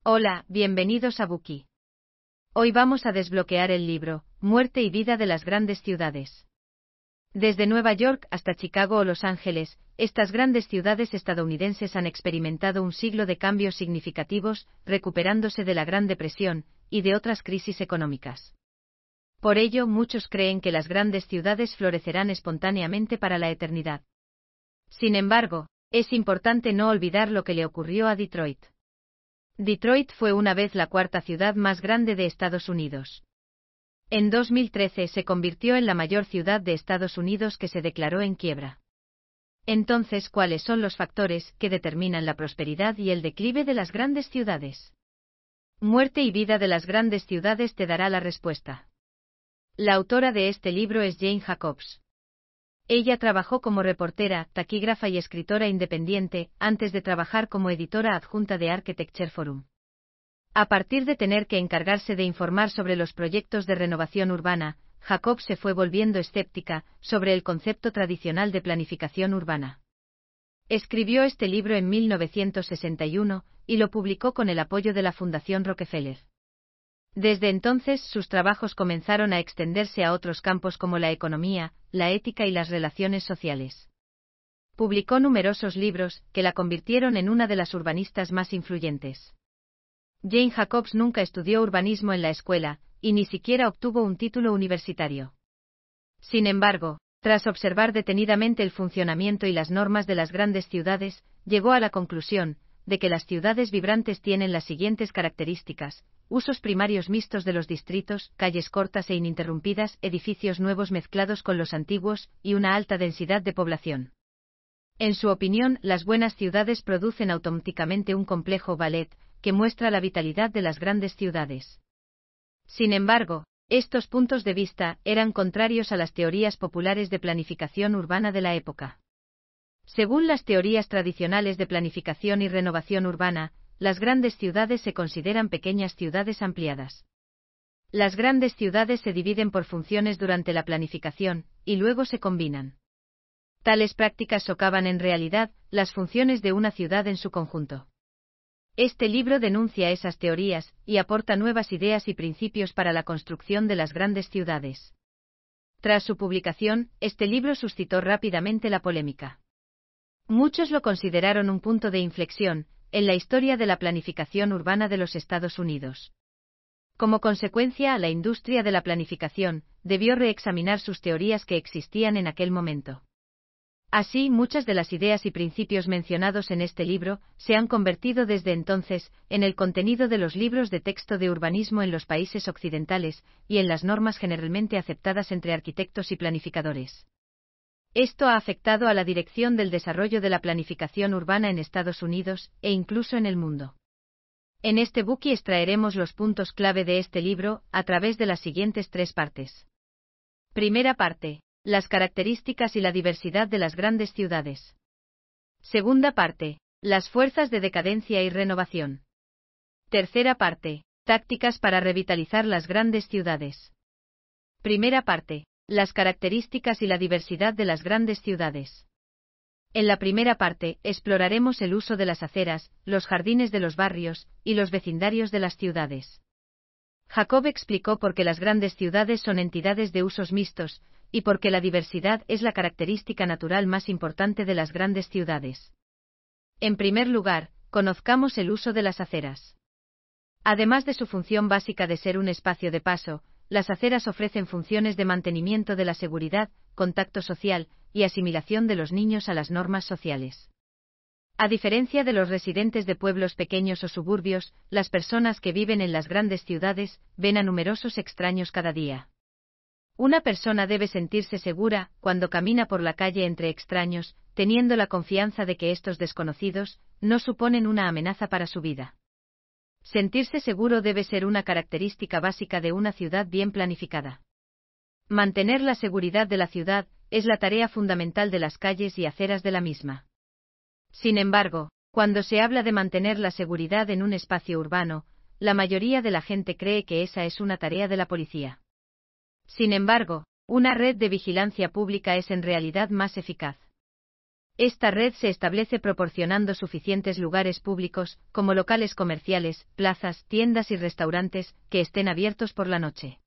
Hola, bienvenidos a Buki. Hoy vamos a desbloquear el libro, Muerte y vida de las grandes ciudades. Desde Nueva York hasta Chicago o Los Ángeles, estas grandes ciudades estadounidenses han experimentado un siglo de cambios significativos, recuperándose de la Gran Depresión y de otras crisis económicas. Por ello, muchos creen que las grandes ciudades florecerán espontáneamente para la eternidad. Sin embargo, es importante no olvidar lo que le ocurrió a Detroit. Detroit fue una vez la cuarta ciudad más grande de Estados Unidos. En 2013 se convirtió en la mayor ciudad de Estados Unidos que se declaró en quiebra. Entonces, ¿cuáles son los factores que determinan la prosperidad y el declive de las grandes ciudades? Muerte y vida de las grandes ciudades te dará la respuesta. La autora de este libro es Jane Jacobs. Ella trabajó como reportera, taquígrafa y escritora independiente, antes de trabajar como editora adjunta de Architecture Forum. A partir de tener que encargarse de informar sobre los proyectos de renovación urbana, Jacobs se fue volviendo escéptica sobre el concepto tradicional de planificación urbana. Escribió este libro en 1961 y lo publicó con el apoyo de la Fundación Rockefeller. Desde entonces sus trabajos comenzaron a extenderse a otros campos como la economía, la ética y las relaciones sociales. Publicó numerosos libros que la convirtieron en una de las urbanistas más influyentes. Jane Jacobs nunca estudió urbanismo en la escuela, y ni siquiera obtuvo un título universitario. Sin embargo, tras observar detenidamente el funcionamiento y las normas de las grandes ciudades, llegó a la conclusión de que las ciudades vibrantes tienen las siguientes características: usos primarios mixtos de los distritos, calles cortas e ininterrumpidas, edificios nuevos mezclados con los antiguos, y una alta densidad de población. En su opinión, las buenas ciudades producen automáticamente un complejo ballet, que muestra la vitalidad de las grandes ciudades. Sin embargo, estos puntos de vista eran contrarios a las teorías populares de planificación urbana de la época. Según las teorías tradicionales de planificación y renovación urbana, las grandes ciudades se consideran pequeñas ciudades ampliadas. Las grandes ciudades se dividen por funciones durante la planificación, y luego se combinan. Tales prácticas socavan en realidad las funciones de una ciudad en su conjunto. Este libro denuncia esas teorías y aporta nuevas ideas y principios para la construcción de las grandes ciudades. Tras su publicación, este libro suscitó rápidamente la polémica. Muchos lo consideraron un punto de inflexión en la historia de la planificación urbana de los Estados Unidos. Como consecuencia, la industria de la planificación debió reexaminar sus teorías que existían en aquel momento. Así, muchas de las ideas y principios mencionados en este libro se han convertido desde entonces en el contenido de los libros de texto de urbanismo en los países occidentales y en las normas generalmente aceptadas entre arquitectos y planificadores. Esto ha afectado a la dirección del desarrollo de la planificación urbana en Estados Unidos e incluso en el mundo. En este Buki extraeremos los puntos clave de este libro a través de las siguientes 3 partes. Primera parte: las características y la diversidad de las grandes ciudades. Segunda parte: las fuerzas de decadencia y renovación. Tercera parte: tácticas para revitalizar las grandes ciudades. Primera parte: las características y la diversidad de las grandes ciudades. En la primera parte, exploraremos el uso de las aceras, los jardines de los barrios, y los vecindarios de las ciudades. Jacob explicó por qué las grandes ciudades son entidades de usos mixtos, y por qué la diversidad es la característica natural más importante de las grandes ciudades. En primer lugar, conozcamos el uso de las aceras. Además de su función básica de ser un espacio de paso, las aceras ofrecen funciones de mantenimiento de la seguridad, contacto social, y asimilación de los niños a las normas sociales. A diferencia de los residentes de pueblos pequeños o suburbios, las personas que viven en las grandes ciudades ven a numerosos extraños cada día. Una persona debe sentirse segura cuando camina por la calle entre extraños, teniendo la confianza de que estos desconocidos no suponen una amenaza para su vida. Sentirse seguro debe ser una característica básica de una ciudad bien planificada. Mantener la seguridad de la ciudad es la tarea fundamental de las calles y aceras de la misma. Sin embargo, cuando se habla de mantener la seguridad en un espacio urbano, la mayoría de la gente cree que esa es una tarea de la policía. Sin embargo, una red de vigilancia pública es en realidad más eficaz. Esta red se establece proporcionando suficientes lugares públicos, como locales comerciales, plazas, tiendas y restaurantes, que estén abiertos por la noche.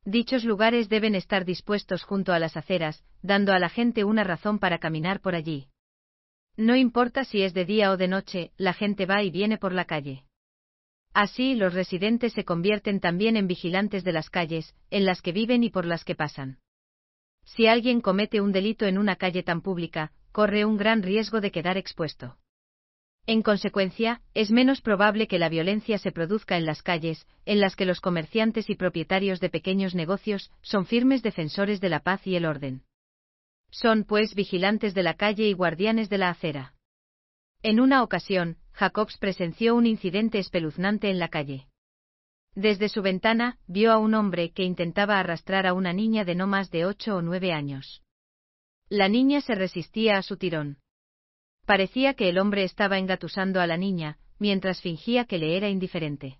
Dichos lugares deben estar dispuestos junto a las aceras, dando a la gente una razón para caminar por allí. No importa si es de día o de noche, la gente va y viene por la calle. Así, los residentes se convierten también en vigilantes de las calles, en las que viven y por las que pasan. Si alguien comete un delito en una calle tan pública, corre un gran riesgo de quedar expuesto. En consecuencia, es menos probable que la violencia se produzca en las calles, en las que los comerciantes y propietarios de pequeños negocios son firmes defensores de la paz y el orden. Son, pues, vigilantes de la calle y guardianes de la acera. En una ocasión, Jacobs presenció un incidente espeluznante en la calle. Desde su ventana, vio a un hombre que intentaba arrastrar a una niña de no más de 8 o 9 años. La niña se resistía a su tirón. Parecía que el hombre estaba engatusando a la niña, mientras fingía que le era indiferente.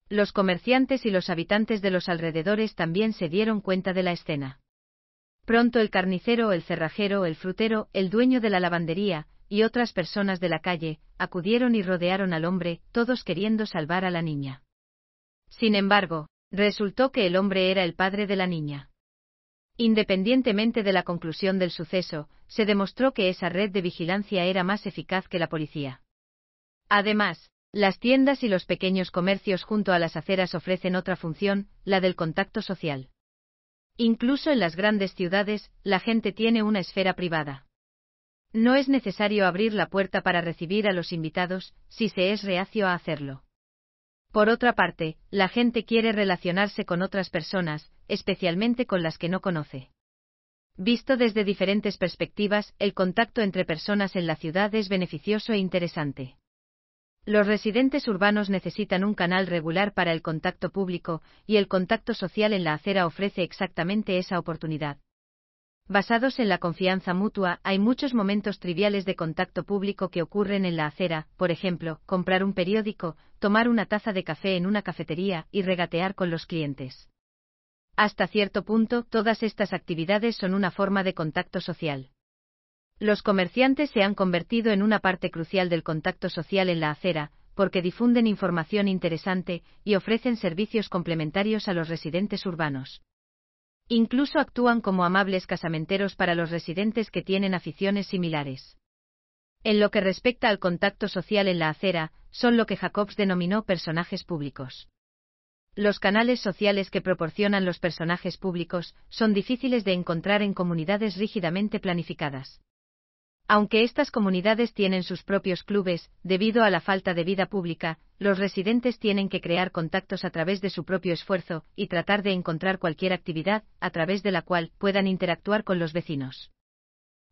Los comerciantes y los habitantes de los alrededores también se dieron cuenta de la escena. Pronto el carnicero, el cerrajero, el frutero, el dueño de la lavandería, y otras personas de la calle, acudieron y rodearon al hombre, todos queriendo salvar a la niña. Sin embargo, resultó que el hombre era el padre de la niña. Independientemente de la conclusión del suceso, se demostró que esa red de vigilancia era más eficaz que la policía. Además, las tiendas y los pequeños comercios junto a las aceras ofrecen otra función, la del contacto social. Incluso en las grandes ciudades, la gente tiene una esfera privada. No es necesario abrir la puerta para recibir a los invitados, si se es reacio a hacerlo. Por otra parte, la gente quiere relacionarse con otras personas, especialmente con las que no conoce. Visto desde diferentes perspectivas, el contacto entre personas en la ciudad es beneficioso e interesante. Los residentes urbanos necesitan un canal regular para el contacto público, y el contacto social en la acera ofrece exactamente esa oportunidad. Basados en la confianza mutua, hay muchos momentos triviales de contacto público que ocurren en la acera, por ejemplo, comprar un periódico, tomar una taza de café en una cafetería y regatear con los clientes. Hasta cierto punto, todas estas actividades son una forma de contacto social. Los comerciantes se han convertido en una parte crucial del contacto social en la acera, porque difunden información interesante y ofrecen servicios complementarios a los residentes urbanos. Incluso actúan como amables casamenteros para los residentes que tienen aficiones similares. En lo que respecta al contacto social en la acera, son lo que Jacobs denominó personajes públicos. Los canales sociales que proporcionan los personajes públicos son difíciles de encontrar en comunidades rígidamente planificadas. Aunque estas comunidades tienen sus propios clubes, debido a la falta de vida pública, los residentes tienen que crear contactos a través de su propio esfuerzo y tratar de encontrar cualquier actividad, a través de la cual puedan interactuar con los vecinos.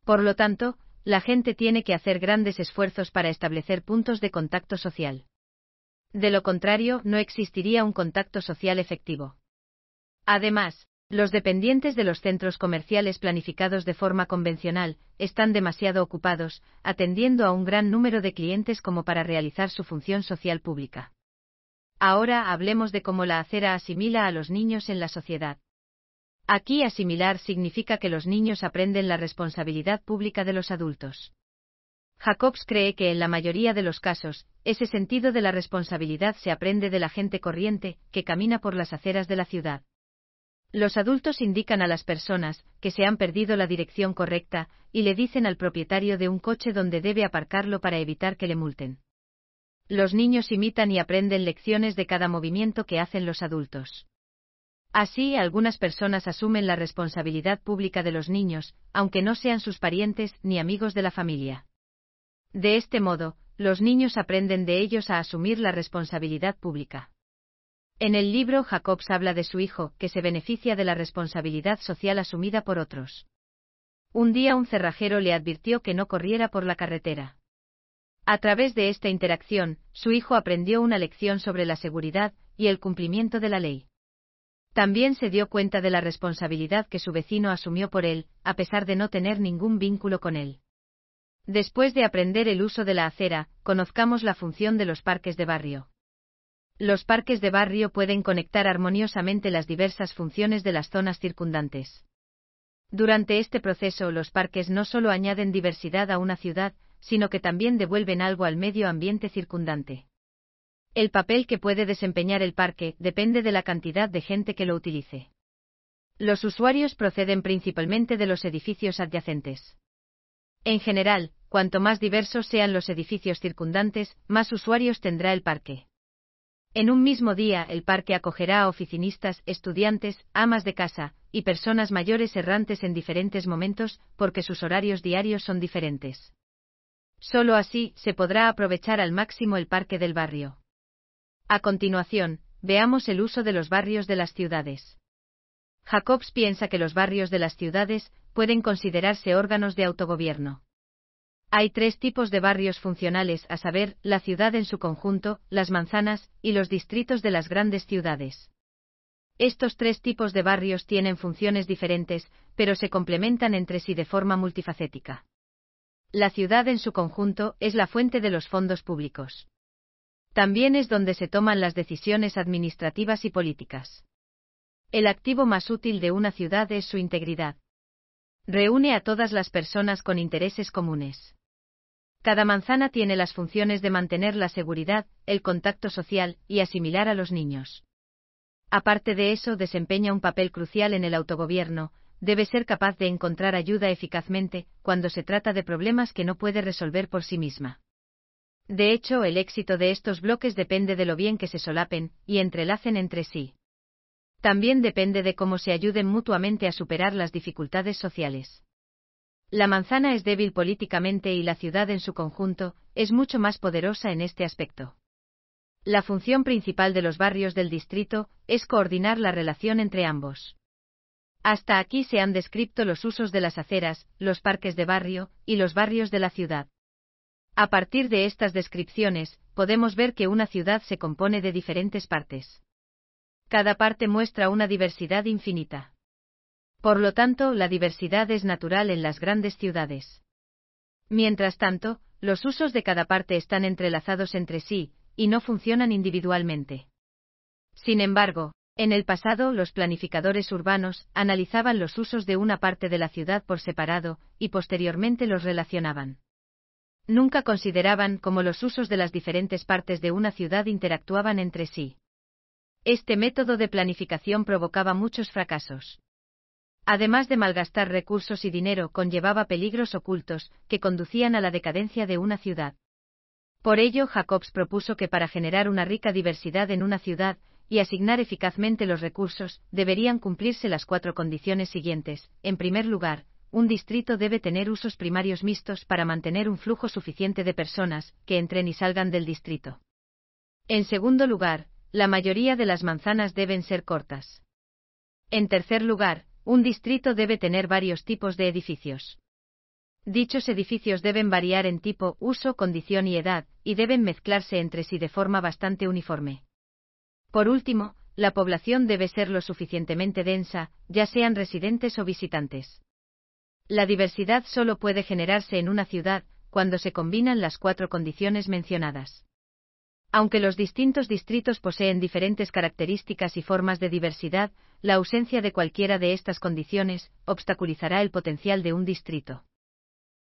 Por lo tanto, la gente tiene que hacer grandes esfuerzos para establecer puntos de contacto social. De lo contrario, no existiría un contacto social efectivo. Además, los dependientes de los centros comerciales planificados de forma convencional están demasiado ocupados, atendiendo a un gran número de clientes como para realizar su función social pública. Ahora hablemos de cómo la acera asimila a los niños en la sociedad. Aquí asimilar significa que los niños aprenden la responsabilidad pública de los adultos. Jacobs cree que en la mayoría de los casos, ese sentido de la responsabilidad se aprende de la gente corriente, que camina por las aceras de la ciudad. Los adultos indican a las personas que se han perdido la dirección correcta, y le dicen al propietario de un coche dónde debe aparcarlo para evitar que le multen. Los niños imitan y aprenden lecciones de cada movimiento que hacen los adultos. Así, algunas personas asumen la responsabilidad pública de los niños, aunque no sean sus parientes ni amigos de la familia. De este modo, los niños aprenden de ellos a asumir la responsabilidad pública. En el libro Jacobs habla de su hijo, que se beneficia de la responsabilidad social asumida por otros. Un día un cerrajero le advirtió que no corriera por la carretera. A través de esta interacción, su hijo aprendió una lección sobre la seguridad y el cumplimiento de la ley. También se dio cuenta de la responsabilidad que su vecino asumió por él, a pesar de no tener ningún vínculo con él. Después de aprender el uso de la acera, conozcamos la función de los parques de barrio. Los parques de barrio pueden conectar armoniosamente las diversas funciones de las zonas circundantes. Durante este proceso, los parques no solo añaden diversidad a una ciudad, sino que también devuelven algo al medio ambiente circundante. El papel que puede desempeñar el parque depende de la cantidad de gente que lo utilice. Los usuarios proceden principalmente de los edificios adyacentes. En general, cuanto más diversos sean los edificios circundantes, más usuarios tendrá el parque. En un mismo día, el parque acogerá a oficinistas, estudiantes, amas de casa, y personas mayores errantes en diferentes momentos, porque sus horarios diarios son diferentes. Solo así se podrá aprovechar al máximo el parque del barrio. A continuación, veamos el uso de los barrios de las ciudades. Jacobs piensa que los barrios de las ciudades pueden considerarse órganos de autogobierno. Hay tres tipos de barrios funcionales, a saber, la ciudad en su conjunto, las manzanas, y los distritos de las grandes ciudades. Estos tres tipos de barrios tienen funciones diferentes, pero se complementan entre sí de forma multifacética. La ciudad en su conjunto es la fuente de los fondos públicos. También es donde se toman las decisiones administrativas y políticas. El activo más útil de una ciudad es su integridad. Reúne a todas las personas con intereses comunes. Cada manzana tiene las funciones de mantener la seguridad, el contacto social, y asimilar a los niños. Aparte de eso, desempeña un papel crucial en el autogobierno, debe ser capaz de encontrar ayuda eficazmente, cuando se trata de problemas que no puede resolver por sí misma. De hecho, el éxito de estos bloques depende de lo bien que se solapen, y entrelacen entre sí. También depende de cómo se ayuden mutuamente a superar las dificultades sociales. La manzana es débil políticamente y la ciudad en su conjunto es mucho más poderosa en este aspecto. La función principal de los barrios del distrito es coordinar la relación entre ambos. Hasta aquí se han descrito los usos de las aceras, los parques de barrio, y los barrios de la ciudad. A partir de estas descripciones, podemos ver que una ciudad se compone de diferentes partes. Cada parte muestra una diversidad infinita. Por lo tanto, la diversidad es natural en las grandes ciudades. Mientras tanto, los usos de cada parte están entrelazados entre sí, y no funcionan individualmente. Sin embargo, en el pasado los planificadores urbanos analizaban los usos de una parte de la ciudad por separado, y posteriormente los relacionaban. Nunca consideraban cómo los usos de las diferentes partes de una ciudad interactuaban entre sí. Este método de planificación provocaba muchos fracasos. Además de malgastar recursos y dinero, conllevaba peligros ocultos, que conducían a la decadencia de una ciudad. Por ello, Jacobs propuso que para generar una rica diversidad en una ciudad, y asignar eficazmente los recursos, deberían cumplirse las 4 condiciones siguientes. En primer lugar, un distrito debe tener usos primarios mixtos para mantener un flujo suficiente de personas, que entren y salgan del distrito. En segundo lugar, la mayoría de las manzanas deben ser cortas. En tercer lugar, un distrito debe tener varios tipos de edificios. Dichos edificios deben variar en tipo, uso, condición y edad, y deben mezclarse entre sí de forma bastante uniforme. Por último, la población debe ser lo suficientemente densa, ya sean residentes o visitantes. La diversidad solo puede generarse en una ciudad, cuando se combinan las 4 condiciones mencionadas. Aunque los distintos distritos poseen diferentes características y formas de diversidad, la ausencia de cualquiera de estas condiciones obstaculizará el potencial de un distrito.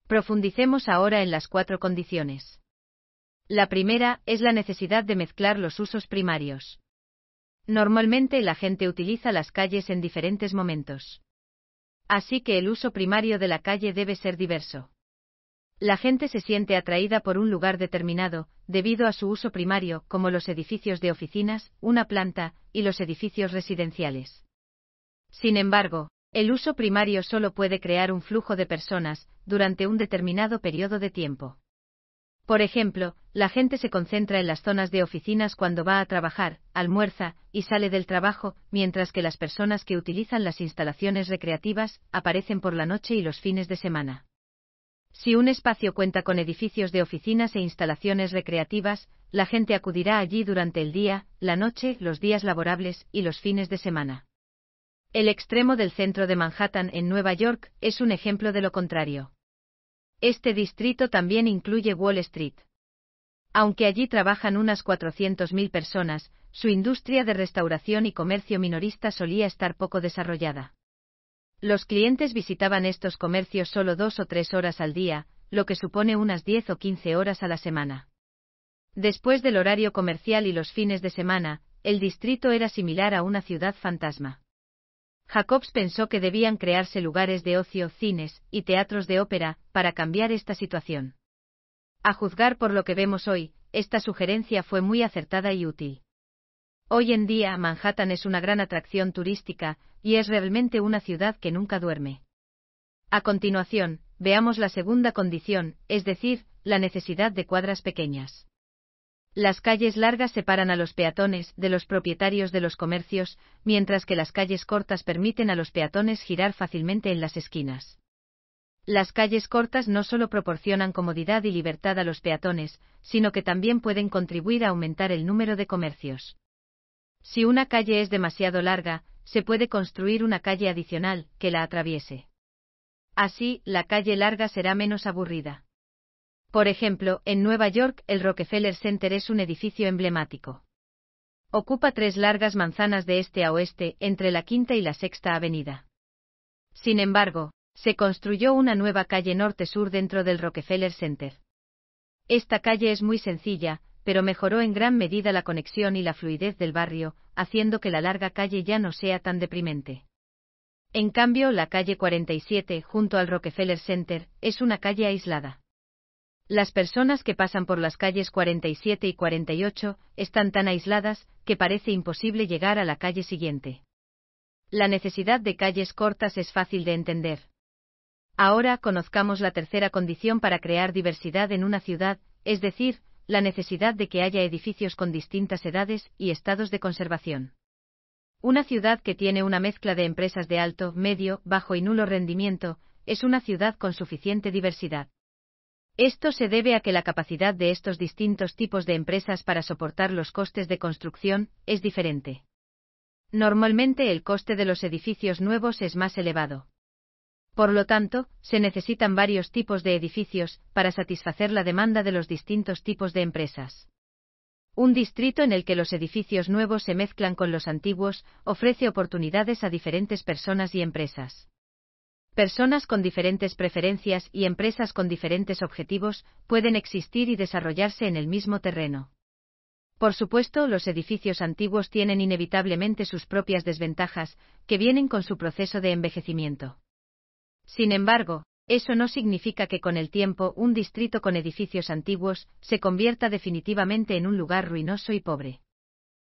Profundicemos ahora en las 4 condiciones. La primera es la necesidad de mezclar los usos primarios. Normalmente la gente utiliza las calles en diferentes momentos. Así que el uso primario de la calle debe ser diverso. La gente se siente atraída por un lugar determinado, debido a su uso primario, como los edificios de oficinas, una planta, y los edificios residenciales. Sin embargo, el uso primario solo puede crear un flujo de personas, durante un determinado periodo de tiempo. Por ejemplo, la gente se concentra en las zonas de oficinas cuando va a trabajar, almuerza, y sale del trabajo, mientras que las personas que utilizan las instalaciones recreativas aparecen por la noche y los fines de semana. Si un espacio cuenta con edificios de oficinas e instalaciones recreativas, la gente acudirá allí durante el día, la noche, los días laborables y los fines de semana. El extremo del centro de Manhattan en Nueva York es un ejemplo de lo contrario. Este distrito también incluye Wall Street. Aunque allí trabajan unas 400.000 personas, su industria de restauración y comercio minorista solía estar poco desarrollada. Los clientes visitaban estos comercios solo 2 o 3 horas al día, lo que supone unas 10 o 15 horas a la semana. Después del horario comercial y los fines de semana, el distrito era similar a una ciudad fantasma. Jacobs pensó que debían crearse lugares de ocio, cines y teatros de ópera, para cambiar esta situación. A juzgar por lo que vemos hoy, esta sugerencia fue muy acertada y útil. Hoy en día Manhattan es una gran atracción turística, y es realmente una ciudad que nunca duerme. A continuación, veamos la segunda condición, es decir, la necesidad de cuadras pequeñas. Las calles largas separan a los peatones de los propietarios de los comercios, mientras que las calles cortas permiten a los peatones girar fácilmente en las esquinas. Las calles cortas no solo proporcionan comodidad y libertad a los peatones, sino que también pueden contribuir a aumentar el número de comercios. Si una calle es demasiado larga, se puede construir una calle adicional que la atraviese. Así, la calle larga será menos aburrida. Por ejemplo, en Nueva York, el Rockefeller Center es un edificio emblemático. Ocupa 3 largas manzanas de este a oeste, entre la Quinta y la Sexta Avenida. Sin embargo, se construyó una nueva calle norte-sur dentro del Rockefeller Center. Esta calle es muy sencilla, pero mejoró en gran medida la conexión y la fluidez del barrio, haciendo que la larga calle ya no sea tan deprimente. En cambio, la calle 47, junto al Rockefeller Center, es una calle aislada. Las personas que pasan por las calles 47 y 48 están tan aisladas que parece imposible llegar a la calle siguiente. La necesidad de calles cortas es fácil de entender. Ahora conozcamos la tercera condición para crear diversidad en una ciudad, es decir, la necesidad de que haya edificios con distintas edades y estados de conservación. Una ciudad que tiene una mezcla de empresas de alto, medio, bajo y nulo rendimiento, es una ciudad con suficiente diversidad. Esto se debe a que la capacidad de estos distintos tipos de empresas para soportar los costes de construcción es diferente. Normalmente el coste de los edificios nuevos es más elevado. Por lo tanto, se necesitan varios tipos de edificios para satisfacer la demanda de los distintos tipos de empresas. Un distrito en el que los edificios nuevos se mezclan con los antiguos ofrece oportunidades a diferentes personas y empresas. Personas con diferentes preferencias y empresas con diferentes objetivos pueden existir y desarrollarse en el mismo terreno. Por supuesto, los edificios antiguos tienen inevitablemente sus propias desventajas, que vienen con su proceso de envejecimiento. Sin embargo, eso no significa que con el tiempo un distrito con edificios antiguos se convierta definitivamente en un lugar ruinoso y pobre.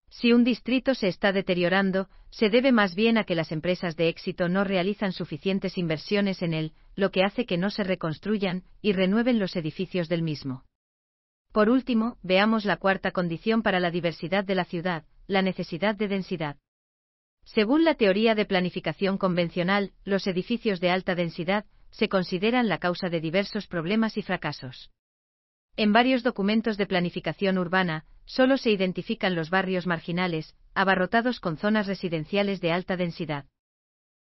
Si un distrito se está deteriorando, se debe más bien a que las empresas de éxito no realizan suficientes inversiones en él, lo que hace que no se reconstruyan y renueven los edificios del mismo. Por último, veamos la cuarta condición para la diversidad de la ciudad, la necesidad de densidad. Según la teoría de planificación convencional, los edificios de alta densidad se consideran la causa de diversos problemas y fracasos. En varios documentos de planificación urbana, solo se identifican los barrios marginales, abarrotados con zonas residenciales de alta densidad.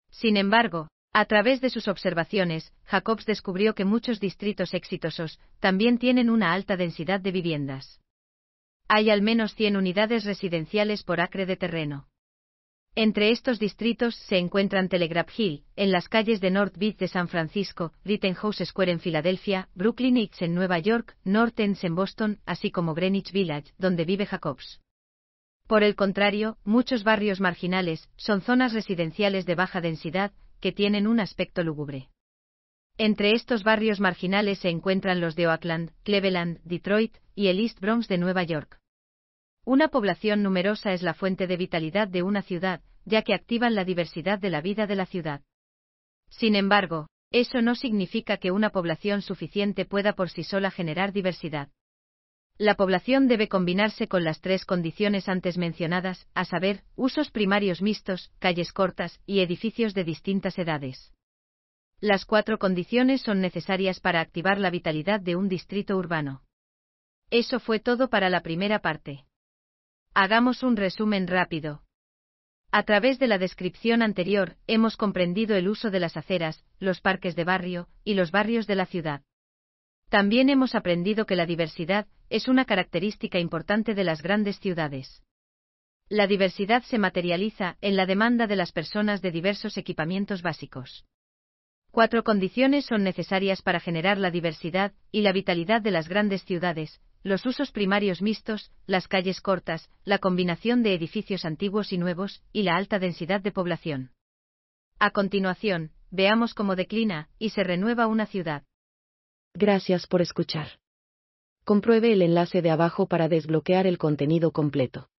Sin embargo, a través de sus observaciones, Jacobs descubrió que muchos distritos exitosos también tienen una alta densidad de viviendas. Hay al menos 100 unidades residenciales por acre de terreno. Entre estos distritos se encuentran Telegraph Hill, en las calles de North Beach de San Francisco, Rittenhouse Square en Filadelfia, Brooklyn Heights en Nueva York, North End en Boston, así como Greenwich Village, donde vive Jacobs. Por el contrario, muchos barrios marginales son zonas residenciales de baja densidad, que tienen un aspecto lúgubre. Entre estos barrios marginales se encuentran los de Oakland, Cleveland, Detroit y el East Bronx de Nueva York. Una población numerosa es la fuente de vitalidad de una ciudad, ya que activan la diversidad de la vida de la ciudad. Sin embargo, eso no significa que una población suficiente pueda por sí sola generar diversidad. La población debe combinarse con las 3 condiciones antes mencionadas, a saber, usos primarios mixtos, calles cortas y edificios de distintas edades. Las 4 condiciones son necesarias para activar la vitalidad de un distrito urbano. Eso fue todo para la primera parte. Hagamos un resumen rápido. A través de la descripción anterior, hemos comprendido el uso de las aceras, los parques de barrio y los barrios de la ciudad. También hemos aprendido que la diversidad es una característica importante de las grandes ciudades. La diversidad se materializa en la demanda de las personas de diversos equipamientos básicos. 4 condiciones son necesarias para generar la diversidad y la vitalidad de las grandes ciudades: los usos primarios mixtos, las calles cortas, la combinación de edificios antiguos y nuevos, y la alta densidad de población. A continuación, veamos cómo declina y se renueva una ciudad. Gracias por escuchar. Compruebe el enlace de abajo para desbloquear el contenido completo.